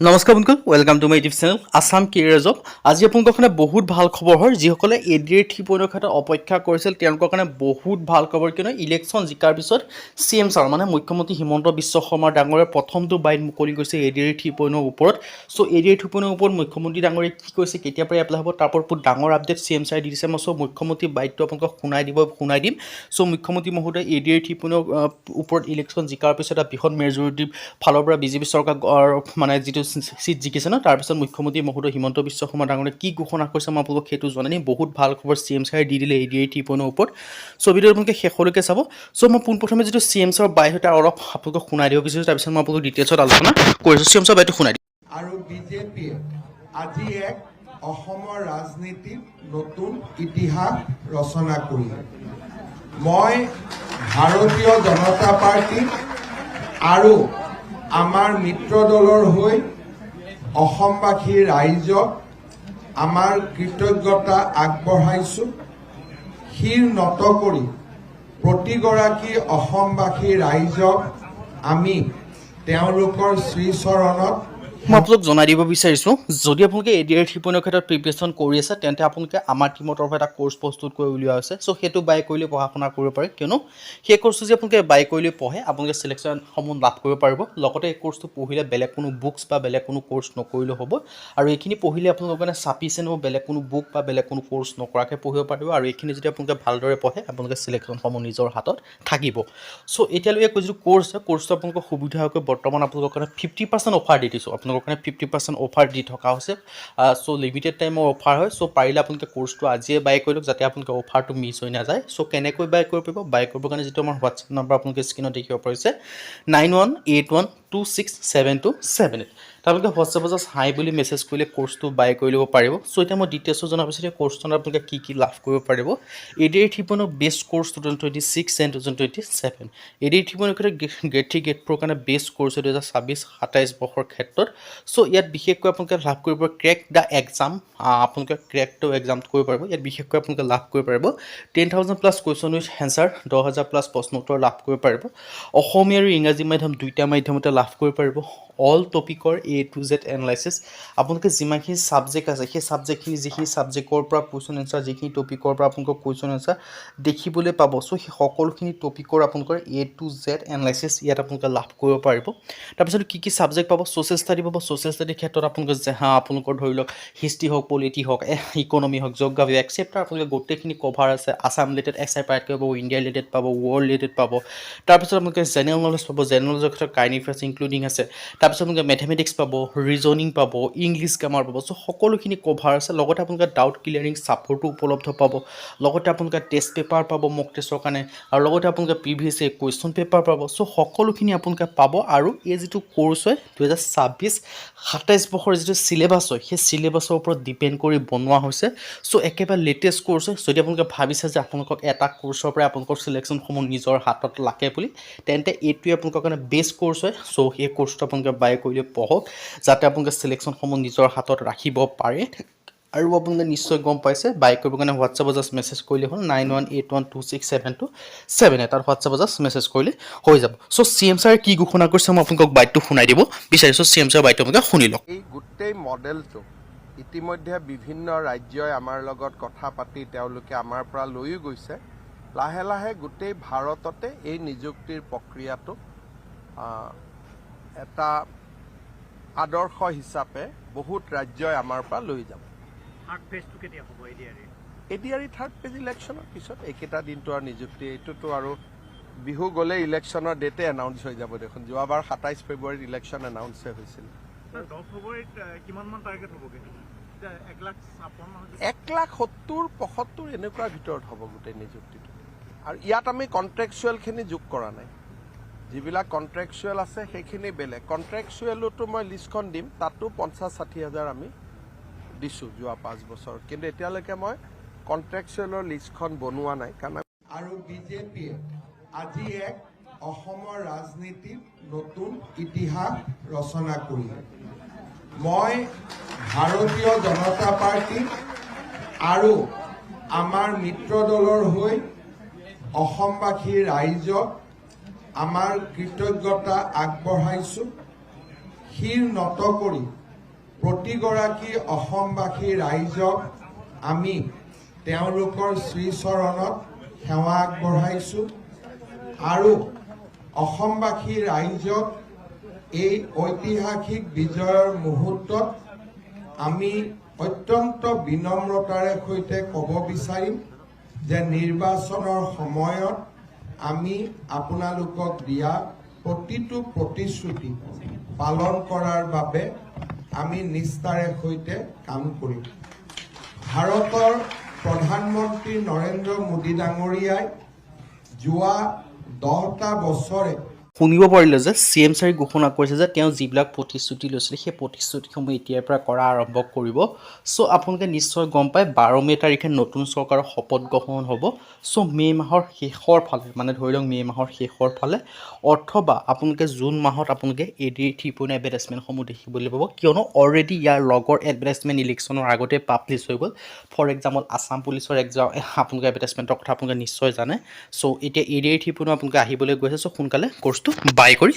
নমস্কাৰ বন্ধুসকল, welcome to my YouTube channel Assam career job. আজি আপোনালোকৰ কাৰণে বহুত ভাল খবৰ হয়। যিসকলে এডিআৰ 3.0 ক্ষেত্ৰত অপেক্ষা কৰিছিল তেওঁলোকৰ কাৰণে বহুত ভাল খবৰ, কিয়নো ইলেকশ্যন জিকাৰ পিছত CM ছাৰ মানে মুখ্যমন্ত্ৰী হিমন্ত বিশ্ব শৰ্মা ডাঙৰীয়াৰ প্ৰথমটো বাইট মুকলি কৰিছে এডিআৰ 3.0 ওপৰত। চ' এডিআৰ 3.0 ওপৰত মুখ্যমন্ত্ৰী ডাঙৰীয়াই কি কৈছে, কেতিয়াৰ পৰা এপ্লাই হ'ব, তাৰ ওপৰত বহুত ডাঙৰ আপডেট CM ছাৰে দি দিছে। মই চ' মুখ্যমন্ত্ৰী বাইটটো আপোনালোকক শুনাই দিম। চ' মুখ্যমন্ত্ৰী মহোদয় এডিআৰ 3.0 ওপৰত ইলেকশ্যন জিকাৰ পিছত এটা বৃহৎ মেজৰিটিৰ ফালৰ পৰা বিজেপি চৰকাৰ মানে যিটো চিট জিকিছে ন, তাৰপিছত মুখ্যমন্ত্ৰী মহোদয় হিমন্ত বিশ্ব শৰ্মা ডাঙৰীয়াই কি ঘোষণা কৰিছে মই আপোনালোকক সেইটো জনাই দিম। বহুত ভাল খবৰ CM ছাৰে দি দিলে এডিআৰ 3.0 ওপৰত। চ' ভিডিঅ'টো আপোনালোকে শেষলৈকে চাব। চ' মই পোনপ্ৰথমে যিটো CM ছাৰৰ বাই হয় তাৰ অলপ আপোনালোকক শুনাই দিব বিচাৰিছোঁ, তাৰপিছত মই আপোনালোকক ডিটেইলছত আলোচনা কৰিছোঁ। CM ছাৰৰ বাইটো শুনাই দিম। আৰু বিজেপিয়ে আজি এক অসমৰ ৰাজনীতিত নতুন ইতিহাস ৰচনা কৰিলে। মই ভাৰতীয় জনতা পাৰ্টি আৰু আমাৰ মিত্ৰ দলৰ হৈ অসমবাসী ৰাইজক আমাৰ কৃতজ্ঞতা আগবঢ়াইছোঁ। শিৰ নত কৰি প্ৰতিগৰাকী অসমবাসী ৰাইজক আমি তেওঁলোকৰ শ্ৰীচৰণত মই আপোনালোক জনাই দিব বিচাৰিছোঁ, যদি আপোনালোকে এডিআৰ 3.0 ক্ষেত্ৰত প্ৰিপেৰেশ্যন কৰি আছে তেন্তে আপোনালোকে আমাৰ টীমৰ তৰফৰ এটা কোৰ্চ প্ৰস্তুত কৰি উলিওৱা হৈছে। চ' সেইটো বাই কৰিলে পঢ়া শুনা কৰিব পাৰে, কিয়নো সেই কোৰ্চটো যদি আপোনালোকে বাই কৰিলে পঢ়ে আপোনালোকে চিলেকশ্যনসমূহ লাভ কৰিব পাৰিব। লগতে এই কোৰ্চটো পঢ়িলে বেলেগ কোনো বুকছ বা বেলেগ কোনো কোৰ্চ নকৰিলেও হ'ব, আৰু এইখিনি পঢ়িলে আপোনালোকৰ কাৰণে চাফিচিয়েণ্ট হ'ব। বেলেগ কোনো বুক বা বেলেগ কোনো কোৰ্চ নকৰাকৈ পঢ়িব পাৰিব, আৰু এইখিনি যদি আপোনালোকে ভালদৰে পঢ়ে আপোনালোকে চিলেকশ্যনসমূহ নিজৰ হাতত থাকিব। চ' এতিয়ালৈকে যিটো কোৰ্চ আছে কোৰ্চটো আপোনালোকৰ সুবিধা হোৱাকৈ বৰ্তমান আপোনালোকৰ কাৰণে 50% অফাৰ দি দিছোঁ। আপোনালোকৰ কাৰণে 50% অফাৰ দি থকা হৈছে। চ' লিমিটেড টাইমৰ অফাৰ হয়। চ' পাৰিলে আপোনালোকে কোৰ্চটো আজিয়ে বাই কৰি লওক, যাতে আপোনালোকে অফাৰটো মিছ হৈ নাযায়। চ' কেনেকৈ বাই কৰিব পাৰিব, বাই কৰিবৰ কাৰণে যিটো আমাৰ হোৱাটছএপ নম্বৰ আপোনালোকে স্ক্ৰীণত দেখিব পাৰিছে 9181267278। আপোনালোকে হোৱাটছএপত জাষ্ট হাই বুলি মেছেজ কৰিলে কোৰ্চটো বাই কৰি ল'ব পাৰিব। চ' এতিয়া মই ডিটেইলছটো জনাব বিচাৰিছোঁ কোৰ্চটোত আপোনালোকে কি কি লাভ কৰিব পাৰিব। ADR 3.0 best course 2026 and 2027। ADR 3.0 ক্ষেত্ৰত গ্ৰেড 3 গ্ৰেড 4 কাৰণে বেষ্ট কোৰ্চ 2026-27 বৰ্ষৰ ক্ষেত্ৰত। চ' ইয়াত বিশেষকৈ আপোনালোকে লাভ কৰিব ক্ৰেক দ্য এক্সাম। আপোনালোকে ক্ৰেক দ্য এক্সামটো কৰিব পাৰিব। ইয়াত বিশেষকৈ আপোনালোকে লাভ কৰিব পাৰিব 10,000+ কুৱেশ্যন উইথ এনচাৰ, 10,000+ প্ৰশ্ন উত্তৰ লাভ কৰিব পাৰিব। অসমীয়া আৰু ইংৰাজী মাধ্যম দুইটা মাধ্যমতে লাভ কৰিব পাৰিব। অল টপিকৰ A to Z এনালাইচিছ। আপোনালোকে যিমানখিনি ছাবজেক্ট আছে সেই ছাবজেক্টখিনি যিখিনি ছাবজেক্টৰ পৰা কুৱেশ্যন এনচাৰ, যিখিনি টপিকৰ পৰা আপোনালোকৰ কুৱেশ্যন এনচাৰ দেখিবলৈ পাব। চ' সেই সকলোখিনি টপিকৰ আপোনালোকৰ A to Z এনালাইচিছ ইয়াত আপোনালোকে লাভ কৰিব পাৰিব। তাৰপিছত কি কি ছাবজেক্ট পাব, ছ'চিয়েল ষ্টাডি পাব। ছ'চিয়েল ষ্টাডিৰ ক্ষেত্ৰত আপোনালোকে আপোনালোকৰ ধৰি লওক হিষ্ট্ৰী হওক, পলিটি হওক, ইকনমি হওক, জিঅ'গ্ৰাফী এক্সেপ্টাৰ আপোনালোকে গোটেইখিনি কভাৰ আছে। আছাম ৰিলেটেড এক্সাই পাৰ্টকৈ পাব, ইণ্ডিয়া ৰিলেটেড পাব, ৱৰ্ল্ড ৰিলেটেড পাব। তাৰপিছত আপোনালোকে জেনেৰেল নলেজ পাব। জেনেৰেল নলেজৰ ক্ষেত্ৰত কাৰেণ্ট এফেয়াৰ্ছ ইনক্লুডিং আছে। তাৰপিছত আপোনালোকে মেথমেটিক্স পাব, ৰিজনিং পাব, ইংলিছ গ্ৰামাৰ পাব। চ' সকলোখিনি কভাৰ আছে। লগতে আপোনালোকে ডাউট ক্লিয়াৰিং ছাপৰ্টো উপলব্ধ পাব। লগতে আপোনালোকে টেষ্ট পেপাৰ পাব মক টেষ্টৰ কাৰণে, আৰু লগতে আপোনালোকে প্ৰিভিয়াছ ইয়েৰ কুৱেশ্যন পেপাৰ পাব। চ' সকলোখিনি আপোনালোকে পাব। আৰু এই যিটো কোৰ্চ হয় 2026-27 বৰ্ষৰ যিটো চিলেবাছ হয় সেই চিলেবাছৰ ওপৰত ডিপেণ্ড কৰি বনোৱা হৈছে। চ' একেবাৰে লেটেষ্ট কোৰ্চ হয়। যদি আপোনালোকে ভাবিছে যে আপোনালোকক এটা কোৰ্চৰ পৰাই আপোনালোকৰ চিলেকশ্যনসমূহ নিজৰ হাতত লাগে বুলি, তেন্তে এইটোৱে আপোনালোকৰ কাৰণে বেষ্ট কোৰ্চ হয়। চ' সেই কোৰ্চটো আপোনালোকে বাই কৰিলে পঢ়ক, যাতে আপোনালোকে চিলেকশ্যনসমূহ নিজৰ হাতত ৰাখিব পাৰে। আৰু আপোনালোকে নিশ্চয় গম পাইছে, বাই কৰিবৰ কাৰণে হোৱাটছএপত জাষ্ট মেছেজ কৰিলে হ'ল 9181267278। তাত হোৱাটছএপত জাষ্ট মেছেজ কৰিলে হৈ যাব। চ' CM ছাৰে কি ঘোষণা কৰিছে মই আপোনালোকক বাইটটো শুনাই দিব বিচাৰিছোঁ। CM ছাৰৰ বাইটটো আপোনালোকে শুনি লওক। এই গোটেই মডেলটো ইতিমধ্যে বিভিন্ন ৰাজ্যই আমাৰ লগত কথা পাতি তেওঁলোকে আমাৰ পৰা লৈও গৈছে। লাহে লাহে গোটেই ভাৰততে এই নিযুক্তিৰ প্ৰক্ৰিয়াটো এটা আদৰ্শ হিচাপে বহুত ৰাজ্যই আমাৰ পৰা লৈ যাব। এডিআৰ থাৰ্ড ফেজ ইলেকশ্যনৰ পিছত এইকেইটা দিনটো আৰু নিযুক্তি, এইটোতো আৰু বিহু গ'লে ইলেকশ্যনৰ ডেটে এনাউন্স হৈ যাব দেখোন। যোৱাবাৰ 27 ফেব্ৰুৱাৰীত ইলেকশ্যন এনাউন্সে হৈছিল। 1,70,75 এনেকুৱা ভিতৰত হ'ব গোটেই নিযুক্তিটো। আৰু ইয়াত আমি কণ্ট্ৰেকচুৱেলখিনি যোগ কৰা নাই। যিবিলাক কণ্ট্ৰেকচুৱেল আছে সেইখিনি বেলেগ। কণ্ট্ৰেকচুৱেলতো মই লিষ্টখন দিম, তাতো 50-60 হাজাৰ আমি দিছোঁ যোৱা 5 বছৰত। কিন্তু এতিয়ালৈকে মই কণ্ট্ৰেকচুৱেলৰ লিষ্টখন বনোৱা নাই, কাৰণ আৰু বিজেপিয়ে আজি এক অসমৰ ৰাজনীতিত নতুন ইতিহাস ৰচনা কৰিলে। মই ভাৰতীয় জনতা পাৰ্টি আৰু আমাৰ মিত্ৰ দলৰ হৈ অসমবাসী ৰাইজক আমাৰ কৃতজ্ঞতা আগবঢ়াইছোঁ। শিৰ নত কৰি প্ৰতিগৰাকী অসমবাসী ৰাইজক আমি তেওঁলোকৰ শ্ৰীচৰণত সেৱা আগবঢ়াইছোঁ আৰু অসমবাসী ৰাইজক এই ঐতিহাসিক বিজয়ৰ মুহূৰ্তত আমি অত্যন্ত বিনম্ৰতাৰে সৈতে ক'ব বিচাৰিম যে নিৰ্বাচনৰ সময়ত আমি আপোনালোকক দিয়া প্ৰতিটো প্ৰতিশ্ৰুতি পালন কৰাৰ বাবে আমি নিষ্ঠাৰে সৈতে কাম কৰিম। ভাৰতৰ প্ৰধানমন্ত্ৰী নৰেন্দ্ৰ মোদী ডাঙৰীয়াই যোৱা 10টা বছৰে শুনিব পাৰিলে যে CM ছাৰে ঘোষণা কৰিছে যে তেওঁ যিবিলাক প্ৰতিশ্ৰুতি লৈছিলে সেই প্ৰতিশ্ৰুতিসমূহ এতিয়াৰ পৰা কৰা আৰম্ভ কৰিব। চ' আপোনালোকে নিশ্চয় গম পায় 12 মে' তাৰিখে নতুন চৰকাৰৰ শপত গ্ৰহণ হ'ব। চ' মে' মাহৰ শেষৰ ফালে মানে ধৰি লওক মে' মাহৰ শেষৰ ফালে অথবা আপোনালোকে জুন মাহত আপোনালোকে AD 3.0 এডভাৰটাইজমেণ্টসমূহ দেখিবলৈ পাব, কিয়নো অলৰেডি ইয়াৰ লগৰ এডভাৰটাইজমেণ্ট ইলেকশ্যনৰ আগতে পাব্লিছ হৈ গ'ল। ফৰ এক্সাম্পল আছাম পুলিচৰ আপোনালোকে এডভাৰটাইজমেণ্টৰ কথা আপোনালোকে নিশ্চয় জানে। চ' এতিয়া AD 3.0 আপোনালোকে আহিবলৈ গৈছে। চ' সোনকালে কোৰ্চটো বাই কৰি